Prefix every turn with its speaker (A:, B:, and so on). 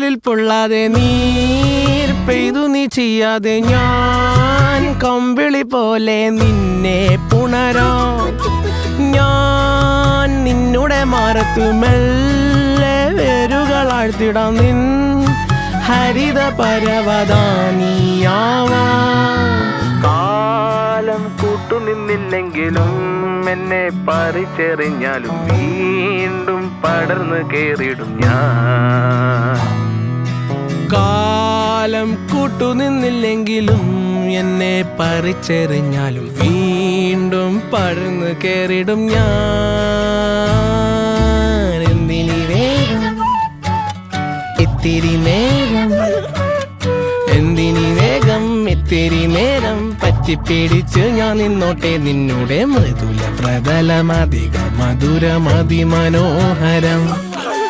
A: നിഴലിൽ പൊള്ളാതെ നീർ പെയ്തു നീ ചെയ്യാതെ ഞാൻ കമ്പിളി പോലെ നിന്നെ പുണരാം. ഞാൻ നിന്നുടെ മാറത്തു മെല്ലെ വേരുകളാഴ്ത്തിടാം. നിൻ ഹരിത പരവതാനിയാവാം.
B: കാലം കൂട്ടുനിന്നില്ലെങ്കിലും എന്നെ പറിച്ചെറിഞ്ഞാലും വീണ്ടും പടർന്നു കേറിടും ഞാൻ.
A: കാലം കൂട്ടുനിന്നില്ലെങ്കിലും എന്നെ പറിച്ചെറിഞ്ഞാലും വീണ്ടും പടർന്നു കേറിടും ഞാൻ. എന്തിനി വേഗം ഇത്തിരി നേരം, എന്തിനി വേഗം ഇത്തിരി നേരം പറ്റിപ്പിടിച്ച് ഞാൻ നിന്നോട്ടെ നിന്നുടെ മൃദുല പ്രതലമധിക മധുരമതിമനോഹരം.